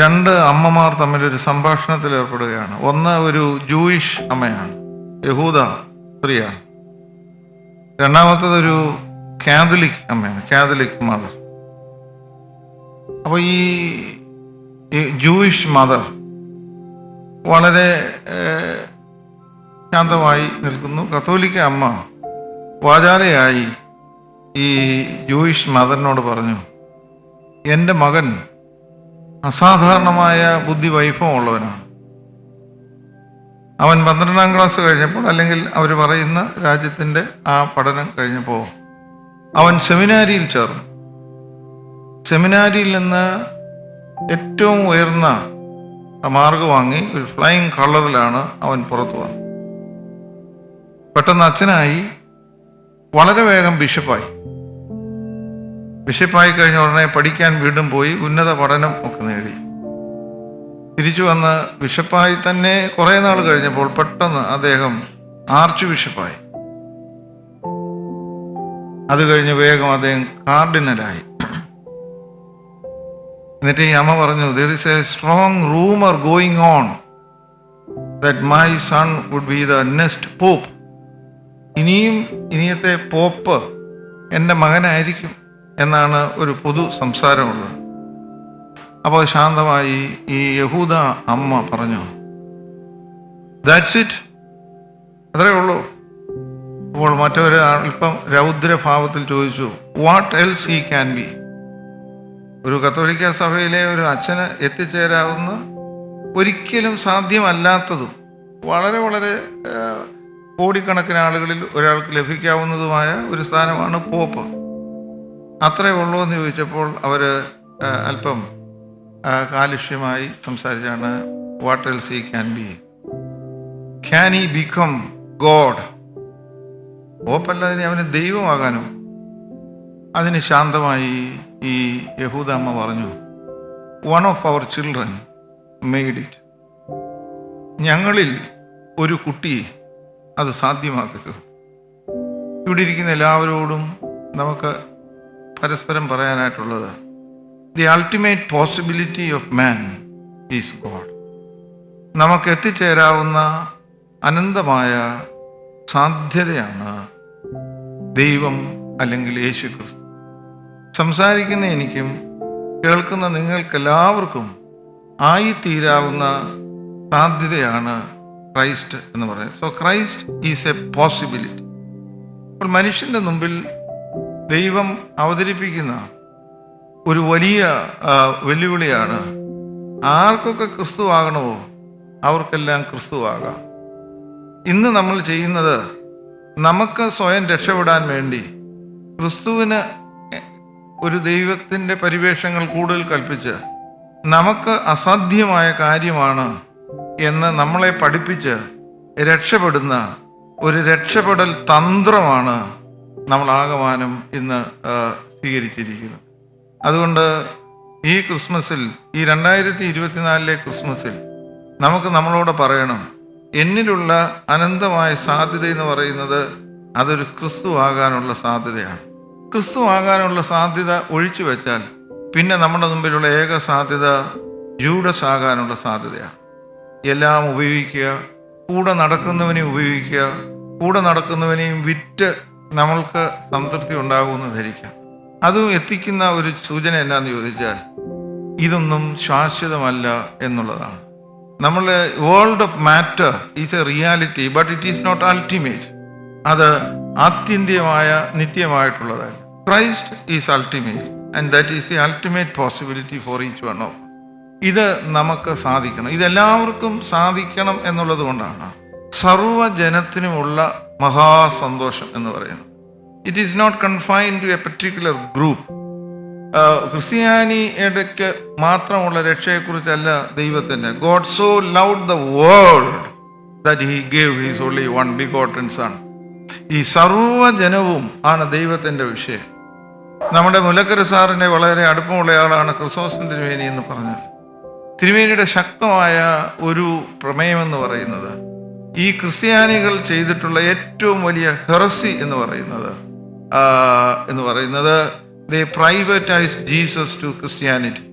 രണ്ട് അമ്മമാർ തമ്മിലൊരു സംഭാഷണത്തിൽ ഏർപ്പെടുകയാണ്. ഒന്ന് ഒരു ജൂയിഷ് അമ്മയാണ്, യഹൂദ സ്ത്രീയാണ്. രണ്ടാമത്തത് ഒരു കാതലിക് അമ്മയാണ്, കാതലിക് മദർ. അപ്പോൾ ഈ ജൂയിഷ് മദർ വളരെ ശാന്തമായി നിൽക്കുന്നു. കത്തോലിക്ക അമ്മ വാചാലയായി ഈ ജൂയിഷ് മദറിനോട് പറഞ്ഞു, എൻ്റെ മകൻ അസാധാരണമായ ബുദ്ധി വൈഭവമുള്ളവനാണ്. അവൻ 12ാം ക്ലാസ് കഴിഞ്ഞപ്പോൾ, അല്ലെങ്കിൽ അവർ പറയുന്ന രാജ്യത്തിൻ്റെ ആ പഠനം കഴിഞ്ഞപ്പോൾ അവൻ സെമിനാരിയിൽ ചേർന്നു. സെമിനാരിയിൽ നിന്ന് ഏറ്റവും ഉയർന്ന മാർക്ക് വാങ്ങി ഒരു ഫ്ലൈയിങ് കളറിലാണ് അവൻ പുറത്തു വന്നത്. പെട്ടെന്ന് അച്ഛനായി, വളരെ വേഗം ബിഷപ്പായി. ബിഷപ്പായി കഴിഞ്ഞ ഉടനെ പഠിക്കാൻ വീണ്ടും പോയി, ഉന്നത പഠനം ഒക്കെ നേടി. തിരിച്ചു വന്ന് ബിഷപ്പായി തന്നെ കുറേ നാൾ കഴിഞ്ഞപ്പോൾ പെട്ടെന്ന് അദ്ദേഹം ആർച്ച് ബിഷപ്പായി. അത് കഴിഞ്ഞ് വേഗം അദ്ദേഹം കാർഡിനലായി. എന്നിട്ട് ഈ അമ്മ പറഞ്ഞു, there is a strong rumor going on that my son would be the next pope. ഇനിയത്തെ പോപ്പ് എൻ്റെ മകനായിരിക്കും എന്നാണ് ഒരു പൊതു സംസാരമുള്ളത്. അപ്പോൾ ശാന്തമായി ഈ യഹൂദ അമ്മ പറഞ്ഞു, ദാറ്റ്സ് ഇറ്റ്, അത്രേ ഉള്ളൂ. അപ്പോൾ മറ്റൊരു അല്പം രൗദ്രഭാവത്തിൽ ചോദിച്ചു, what else he can B? ഒരു കത്തോലിക്ക സഭയിലെ ഒരു അച്ഛന് എത്തിച്ചേരാവുന്ന, ഒരിക്കലും സാധ്യമല്ലാത്തതും വളരെ വളരെ കോടിക്കണക്കിന് ആളുകളിൽ ഒരാൾക്ക് ലഭിക്കാവുന്നതുമായ ഒരു സ്ഥാനമാണ് പോപ്പ്. അത്രേ ഉള്ളൂ എന്ന് ചോദിച്ചപ്പോൾ അവർ അല്പം കാലുഷ്യമായി സംസാരിച്ചാണ്, what else he can be? Can he become God? പോപ്പല്ലാതിന് അവന് ദൈവമാകാനോ? അതിന് ശാന്തമായി ഈ യഹൂദ അമ്മ പറഞ്ഞു, one of our children made it. ഞങ്ങളിൽ ഒരു കുട്ടി അത് സാധ്യമാക്കി തീർത്തു. ഇവിടെ ഇരിക്കുന്ന എല്ലാവരോടും നമുക്ക് പരസ്പരം പറയാനായിട്ടുള്ളത്, the ultimate possibility of man is God. നമുക്ക് എത്തിച്ചേരാവുന്ന അനന്തമായ സാധ്യതയാണ് ദൈവം, അല്ലെങ്കിൽ യേശു ക്രിസ്തു. സംസാരിക്കുന്ന എനിക്കും കേൾക്കുന്ന നിങ്ങൾക്കെല്ലാവർക്കും ആയിത്തീരാവുന്ന സാധ്യതയാണ് ക്രൈസ്റ്റ് എന്ന് പറയുന്നത്. So Christ is A possibility. അപ്പോൾ മനുഷ്യൻ്റെ മുമ്പിൽ ദൈവം അവതരിപ്പിക്കുന്ന ഒരു വലിയ വെല്ലുവിളിയാണ്, ആർക്കൊക്കെ ക്രിസ്തു ആകണമോ അവർക്കെല്ലാം ക്രിസ്തു ആകാം. ഇന്ന് നമ്മൾ ചെയ്യുന്നത്, നമുക്ക് സ്വയം രക്ഷപ്പെടാൻ വേണ്ടി ക്രിസ്തുവിന് ഒരു ദൈവത്തിൻ്റെ പരിവേഷങ്ങൾ കൂടുതൽ കൽപ്പിച്ച് നമുക്ക് അസാധ്യമായ കാര്യമാണ് എന്ന് നമ്മളെ പഠിപ്പിച്ച് രക്ഷപ്പെടുന്ന ഒരു രക്ഷപ്പെടൽ തന്ത്രമാണ് നമ്മൾ ആകമാനം ഇന്ന് സ്വീകരിച്ചിരിക്കുന്നത്. അതുകൊണ്ട് ഈ ക്രിസ്മസിൽ, ഈ 2024 ക്രിസ്മസിൽ നമുക്ക് നമ്മളോട് പറയണം, എന്നിലുള്ള അനന്തമായ സാധ്യത എന്ന് പറയുന്നത് അതൊരു ക്രിസ്തു ആകാനുള്ള സാധ്യതയാണ്. ക്രിസ്തു ആകാനുള്ള സാധ്യത ഒഴിച്ചു വെച്ചാൽ പിന്നെ നമ്മുടെ മുമ്പിലുള്ള ഏക സാധ്യത ജൂഡസ് ആകാനുള്ള സാധ്യതയാണ്. എല്ലാം ഉപയോഗിക്കുക, കൂടെ നടക്കുന്നവനെയും ഉപയോഗിക്കുക, കൂടെ നടക്കുന്നവനെയും വിറ്റ് നമ്മൾക്ക് സംതൃപ്തി ഉണ്ടാകുമെന്ന് ധരിക്കാം. അതും എത്തിക്കുന്ന ഒരു സൂചന എന്നാന്ന് ചോദിച്ചാൽ, ഇതൊന്നും ശാശ്വതമല്ല എന്നുള്ളതാണ്. നമ്മളുടെ world of matter is a reality, but it is not ultimate. അത് ആത്യന്തികമായ നിത്യമായിട്ടുള്ളതല്ല. Christ is ultimate and that is the ultimate possibility for each one of. ഇത് നമുക്ക് സാധിക്കണം, ഇതെല്ലാവർക്കും സാധിക്കണം എന്നുള്ളത് കൊണ്ടാണ് സർവ്വജനത്തിനുമുള്ള മഹാസന്തോഷം എന്ന് പറയുന്നത്. It is not confined to a particular group. ക്രിസ്ത്യാനിയുടെക്ക് മാത്രമുള്ള രക്ഷയെക്കുറിച്ചല്ല ദൈവത്തിൻ്റെ. God so loved the world that he gave his only one begotten son. ഈ സർവ്വജനവും ആണ് ദൈവത്തിൻ്റെ വിഷയം. നമ്മുടെ മുലക്കര സാറിൻ്റെ വളരെ അടുപ്പമുള്ളയാളാണ് ക്രിസോസ്റ്റം തിരുമേനി എന്ന് പറഞ്ഞാൽ, തിരുമേനിയുടെ ശക്തമായ ഒരു പ്രമേയമെന്ന് പറയുന്നത്, ഈ ക്രിസ്ത്യാനികൾ ചെയ്തിട്ടുള്ള ഏറ്റവും വലിയ ഹെറസി എന്ന് പറയുന്നത് they privatized Jesus to Christianity.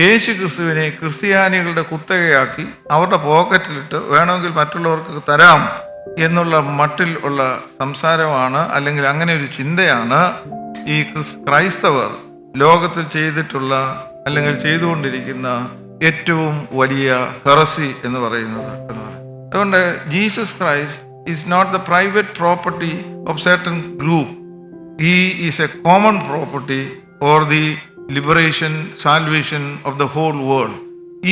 യേശു ക്രിസ്തുവിനെ ക്രിസ്ത്യാനികളുടെ കുത്തകയാക്കി അവരുടെ പോക്കറ്റിലിട്ട് വേണമെങ്കിൽ മറ്റുള്ളവർക്ക് തരാം എന്നുള്ള മട്ടിൽ ഉള്ള സംസാരമാണ്, അല്ലെങ്കിൽ അങ്ങനെ ഒരു ചിന്തയാണ് ഈ ക്രൈസ്തവർ ലോകത്തിൽ ചെയ്തിട്ടുള്ള അല്ലെങ്കിൽ ചെയ്തുകൊണ്ടിരിക്കുന്ന ഏറ്റവും വലിയ ഹെറസി എന്ന് പറയുന്നത്. അതുകൊണ്ട് Jesus Christ is not the private property of certain group. He is a common property for the liberation, salvation of the whole world.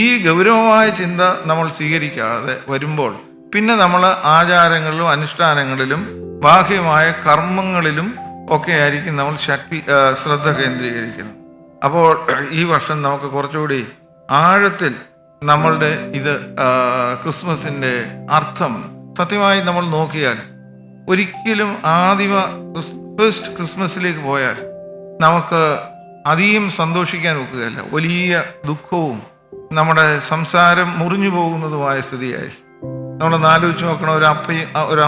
ഈ ഗൗരവമായ ചിന്ത നമ്മൾ സ്വീകരിക്കാതെ വരുമ്പോൾ പിന്നെ നമ്മൾ ആചാരങ്ങളിലും അനുഷ്ഠാനങ്ങളിലും ബാഹ്യമായ കർമ്മങ്ങളിലും ഒക്കെ ആയിരിക്കും നമ്മൾ ശ്രദ്ധ കേന്ദ്രീകരിക്കുന്നത്. അപ്പോൾ ഈ വർഷം നമുക്ക് കുറച്ചുകൂടി ആഴത്തിൽ നമ്മളുടെ ഇത് ക്രിസ്മസിൻ്റെ അർത്ഥം സത്യമായി നമ്മൾ നോക്കിയാൽ, ഒരിക്കലും ആദിമ ഫസ്റ്റ് ക്രിസ്മസിലേക്ക് പോയാൽ നമുക്ക് അധികം സന്തോഷിക്കാൻ ഒക്കുകയല്ല. വലിയ ദുഃഖവും നമ്മുടെ സംസാരം മുറിഞ്ഞു പോകുന്നതുമായ സ്ഥിതിയായി. നമ്മളൊന്ന് ആലോചിച്ച് നോക്കണം, ഒരു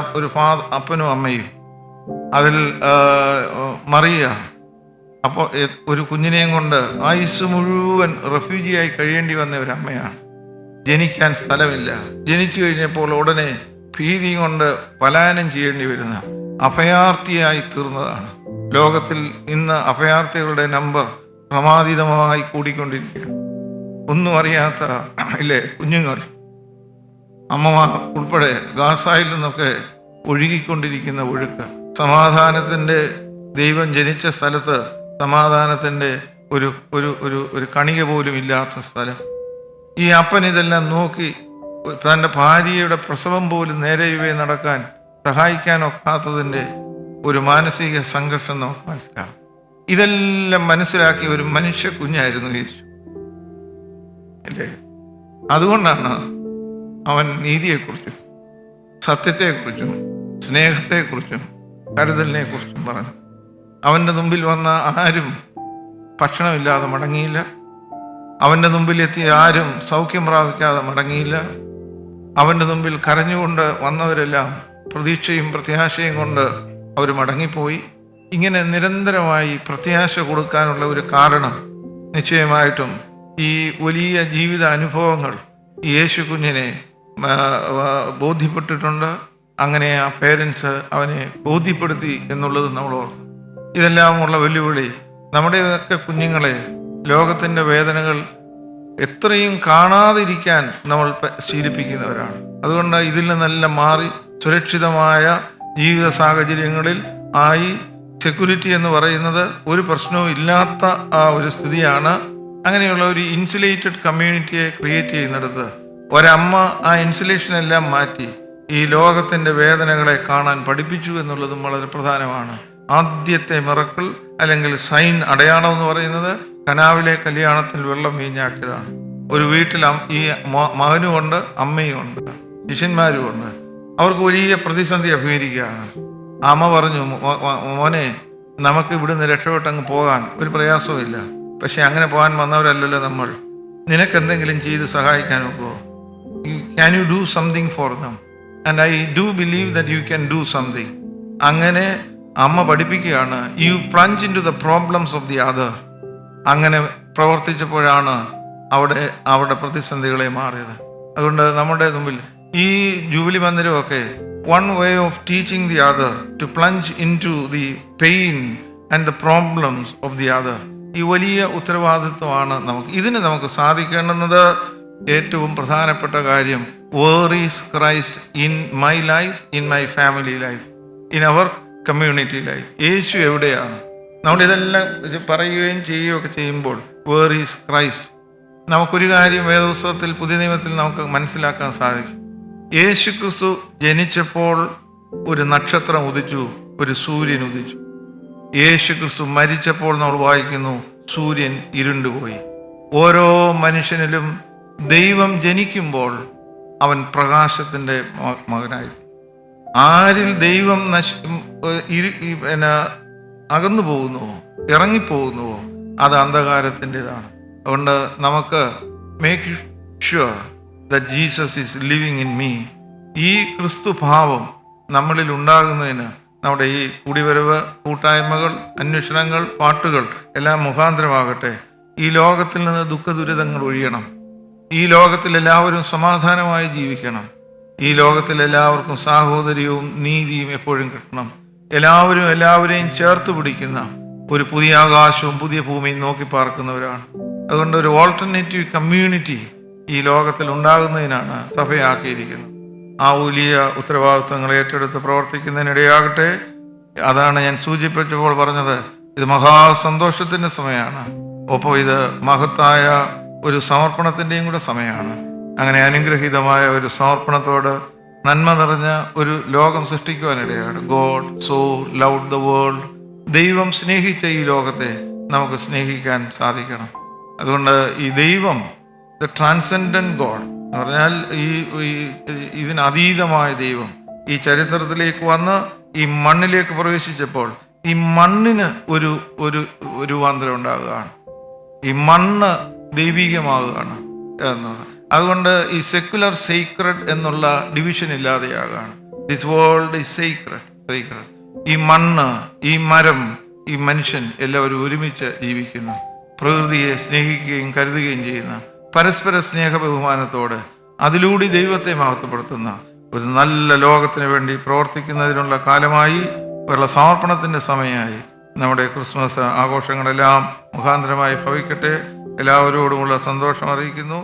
അപ്പനും അമ്മയും, അതിൽ മറിയ അപ്പോൾ ഒരു കുഞ്ഞിനെയും കൊണ്ട് ആയുസ് മുഴുവൻ റെഫ്യൂജിയായി കഴിയേണ്ടി വന്ന ഒരു അമ്മയാണ്. ജനിക്കാൻ സ്ഥലമില്ല, ജനിച്ചു കഴിഞ്ഞപ്പോൾ ഉടനെ ഭീതി കൊണ്ട് പലായനം ചെയ്യേണ്ടി വരുന്ന അഭയാർത്ഥിയായി തീർന്നതാണ്. ലോകത്തിൽ ഇന്ന് അഭയാർത്ഥികളുടെ നമ്പർ ക്രമാതീതമായി കൂടിക്കൊണ്ടിരിക്കുക. ഒന്നും അറിയാത്ത ഇല്ലേ കുഞ്ഞുങ്ങൾ, അമ്മമാർ ഉൾപ്പെടെ ഗാസായിൽ നിന്നൊക്കെ ഒഴുകിക്കൊണ്ടിരിക്കുന്ന ഒഴുക്ക്. സമാധാനത്തിൻ്റെ ദൈവം ജനിച്ച സ്ഥലത്ത് സമാധാനത്തിൻ്റെ ഒരു ഒരു ഒരു ഒരു കണിക പോലും ഇല്ലാത്ത സ്ഥലം. ഈ അപ്പൻ ഇതെല്ലാം നോക്കി തൻ്റെ ഭാര്യയുടെ പ്രസവം പോലും നേരെ നടക്കാൻ സഹായിക്കാനൊക്കാത്തതിൻ്റെ ഒരു മാനസിക സംഘർഷം നമുക്ക് മനസ്സിലാകും. ഇതെല്ലാം മനസ്സിലാക്കിയ ഒരു മനുഷ്യ കുഞ്ഞായിരുന്നു യേശു, അല്ലേ? അതുകൊണ്ടാണ് അവൻ നീതിയെക്കുറിച്ചും സത്യത്തെക്കുറിച്ചും സ്നേഹത്തെക്കുറിച്ചും കരുതലിനെ കുറിച്ചും പറഞ്ഞു. അവൻ്റെ മുമ്പിൽ വന്ന ആരും ഭക്ഷണമില്ലാതെ മടങ്ങിയില്ല. അവൻ്റെ മുമ്പിൽ എത്തിയ ആരും സൗഖ്യം പ്രാപിക്കാതെ മടങ്ങിയില്ല. അവൻ്റെ മുമ്പിൽ കരഞ്ഞുകൊണ്ട് വന്നവരെല്ലാം പ്രതീക്ഷയും പ്രത്യാശയും കൊണ്ട് അവർ മടങ്ങിപ്പോയി. ഇങ്ങനെ നിരന്തരമായി പ്രത്യാശ കൊടുക്കാനുള്ള ഒരു കാരണം നിശ്ചയമായിട്ടും ഈ വലിയ ജീവിത അനുഭവങ്ങൾ യേശു കുഞ്ഞിനെ ബോധ്യപ്പെട്ടിട്ടുണ്ട്. അങ്ങനെ ആ പേരൻസ് അവനെ ബോധ്യപ്പെടുത്തി എന്നുള്ളത് നമ്മൾ ഓർക്കും. ഇതെല്ലാമുള്ള വെല്ലുവിളി നമ്മുടെയൊക്കെ കുഞ്ഞുങ്ങളെ ലോകത്തിൻ്റെ വേദനകൾ എത്രയും കാണാതിരിക്കാൻ നമ്മൾ ശീലിപ്പിക്കുന്നവരാണ്. അതുകൊണ്ട് ഇതിൽ നിന്നെല്ലാം മാറി സുരക്ഷിതമായ ജീവിത സാഹചര്യങ്ങളിൽ ആയി സെക്യൂരിറ്റി എന്ന് പറയുന്നത് ഒരു പ്രശ്നവും ഇല്ലാത്ത ആ ഒരു സ്ഥിതിയാണ്. അങ്ങനെയുള്ള ഒരു ഇൻസുലേറ്റഡ് കമ്മ്യൂണിറ്റിയെ ക്രിയേറ്റ് ചെയ്യുന്നിടത്ത് ഒരമ്മ ആ ഇൻസുലേഷനെല്ലാം മാറ്റി ഈ ലോകത്തിൻ്റെ വേദനകളെ കാണാൻ പഠിപ്പിച്ചു എന്നുള്ളതും വളരെ പ്രധാനമാണ്. ആദ്യത്തെ മിറക്കിൾ അല്ലെങ്കിൽ സൈൻ, അടയാളം എന്ന് പറയുന്നത് കനാവിലെ കല്യാണത്തിൽ വെള്ളം വീഞ്ഞാക്കിയതാണ്. ഒരു വീട്ടിൽ ഈ മകനുമുണ്ട്, അമ്മയുമുണ്ട്, ശിഷ്യന്മാരുമുണ്ട്. അവർക്ക് വലിയ പ്രതിസന്ധി അഭിമുഖീകരിക്കുകയാണ്. അമ്മ പറഞ്ഞു, മോനെ നമുക്ക് ഇവിടുന്ന് രക്ഷപ്പെട്ടങ്ങ് പോകാൻ ഒരു പ്രയാസവും ഇല്ല. പക്ഷെ അങ്ങനെ പോകാൻ വന്നവരല്ലല്ലോ നമ്മൾ. നിനക്കെന്തെങ്കിലും ചെയ്ത് സഹായിക്കാൻ നോക്കുമോ? Can you do something for them? And I do believe that you can do something. അങ്ങനെ അമ്മ പഠിപ്പിക്കുകയാണ്, you plunge into the problems of the other. അങ്ങനെ പ്രവർത്തിച്ചപ്പോഴാണ് അവിടെ പ്രതിസന്ധികളെ മാറിയത്. അതുകൊണ്ട് നമ്മുടെ മുമ്പിൽ ഈ ജൂബിലി മന്ദിരമൊക്കെ one way of teaching the other to plunge into the pain and the problems of the other. ഈ വലിയ ഉത്തരവാദിത്വമാണ് നമുക്ക്. ഇതിന് നമുക്ക് സാധിക്കേണ്ടുന്നത് ഏറ്റവും പ്രധാനപ്പെട്ട കാര്യം, where is Christ in my life, in my family life, in our community life. Yeshu എവിടെയാണ്? നമ്മളിതെല്ലാം പറയുകയും ചെയ്യുകയൊക്കെ ചെയ്യുമ്പോൾ വേർ ഈസ് ക്രൈസ്റ്റ്. നമുക്കൊരു കാര്യം വേദപുസ്തകത്തിൽ പുതിയ നിയമത്തിൽ നമുക്ക് മനസ്സിലാക്കാൻ സാധിക്കും. യേശു ക്രിസ്തു ജനിച്ചപ്പോൾ ഒരു നക്ഷത്രം ഉദിച്ചു, ഒരു സൂര്യൻ ഉദിച്ചു. യേശു ക്രിസ്തു മരിച്ചപ്പോൾ നമ്മൾ വായിക്കുന്നു, സൂര്യൻ ഇരുണ്ടുപോയി. ഓരോ മനുഷ്യനിലും ദൈവം ജനിക്കുമ്പോൾ അവൻ പ്രകാശത്തിൻ്റെ മകനായി. ആരിൽ ദൈവം അകന്നു പോകുന്നുവോ, ഇറങ്ങിപ്പോകുന്നുവോ, അത് അന്ധകാരത്തിൻ്റെതാണ്. അതുകൊണ്ട് നമുക്ക് make sure that Jesus is living in me. ഈ ക്രിസ്തു ഭാവം നമ്മളിൽ ഉണ്ടാകുന്നതിന് നമ്മുടെ ഈ കുടിവരവ്, കൂട്ടായ്മകൾ, അന്വേഷണങ്ങൾ, പാട്ടുകൾ എല്ലാം മുഖാന്തരമാകട്ടെ. ഈ ലോകത്തിൽ നിന്ന് ദുഃഖദുരിതങ്ങൾ ഒഴിയണം. ഈ ലോകത്തിൽ എല്ലാവരും സമാധാനമായി ജീവിക്കണം. ഈ ലോകത്തിൽ എല്ലാവർക്കും സാഹോദര്യവും നീതിയും എപ്പോഴും കിട്ടണം. എല്ലാവരും എല്ലാവരെയും ചേർത്ത് പിടിക്കുന്ന ഒരു പുതിയ ആകാശവും പുതിയ ഭൂമിയും നോക്കി പാർക്കുന്നവരാണ്. അതുകൊണ്ട് ഒരു ഓൾട്ടർനേറ്റീവ് കമ്മ്യൂണിറ്റി ഈ ലോകത്തിൽ ഉണ്ടാകുന്നതിനാണ് സഭയാക്കിയിരിക്കുന്നത്. ആ വലിയ ഉത്തരവാദിത്വങ്ങൾ ഏറ്റെടുത്ത് പ്രവർത്തിക്കുന്നതിനിടയാകട്ടെ. അതാണ് ഞാൻ സൂചിപ്പിച്ചപ്പോൾ പറഞ്ഞത്, ഇത് മഹാസന്തോഷത്തിൻ്റെ സമയമാണ്. ഒപ്പം ഇത് മഹത്തായ ഒരു സമർപ്പണത്തിൻ്റെയും കൂടെ സമയമാണ്. അങ്ങനെ അനുഗ്രഹീതമായ ഒരു സമർപ്പണത്തോട് നന്മ നിറഞ്ഞ ഒരു ലോകം സൃഷ്ടിക്കുവാനിടയാണ്. God so loved the world. ദൈവം സ്നേഹിച്ച ഈ ലോകത്തെ നമുക്ക് സ്നേഹിക്കാൻ സാധിക്കണം. അതുകൊണ്ട് ഈ ദൈവം, ദ ട്രാൻസെൻഡന്റ് ഗോഡ് എന്ന് പറഞ്ഞാൽ ഇതിനതീതമായ ദൈവം ഈ ചരിത്രത്തിലേക്ക് വന്ന് ഈ മണ്ണിലേക്ക് പ്രവേശിച്ചപ്പോൾ ഈ മണ്ണിന് ഒരു ഒരു രൂപാന്തരം ഉണ്ടാകുകയാണ്. ഈ മണ്ണ് ദൈവികമാകുകയാണ് എന്നുള്ളത്. അതുകൊണ്ട് ഈ സെക്യുലർ സീക്രട്ട് എന്നുള്ള ഡിവിഷൻ ഇല്ലാതെയാകാണ്. This world is sacred. ഈ മണ്ണ്, ഈ മരം, ഈ മനുഷ്യൻ എല്ലാവരും ഒരുമിച്ച് ജീവിക്കുന്നു. പ്രകൃതിയെ സ്നേഹിക്കുകയും കരുതുകയും ചെയ്യുന്ന, പരസ്പര സ്നേഹ ബഹുമാനത്തോട് അതിലൂടെ ദൈവത്തെ മഹത്വപ്പെടുത്തുന്ന ഒരു നല്ല ലോകത്തിന് വേണ്ടി പ്രവർത്തിക്കുന്നതിനുള്ള കാലമായി, ഉള്ള സമർപ്പണത്തിൻ്റെ സമയമായി നമ്മുടെ ക്രിസ്മസ് ആഘോഷങ്ങളെല്ലാം മുഖാന്തരമായി ഭവിക്കട്ടെ. എല്ലാവരോടുമുള്ള സന്തോഷം അറിയിക്കുന്നു.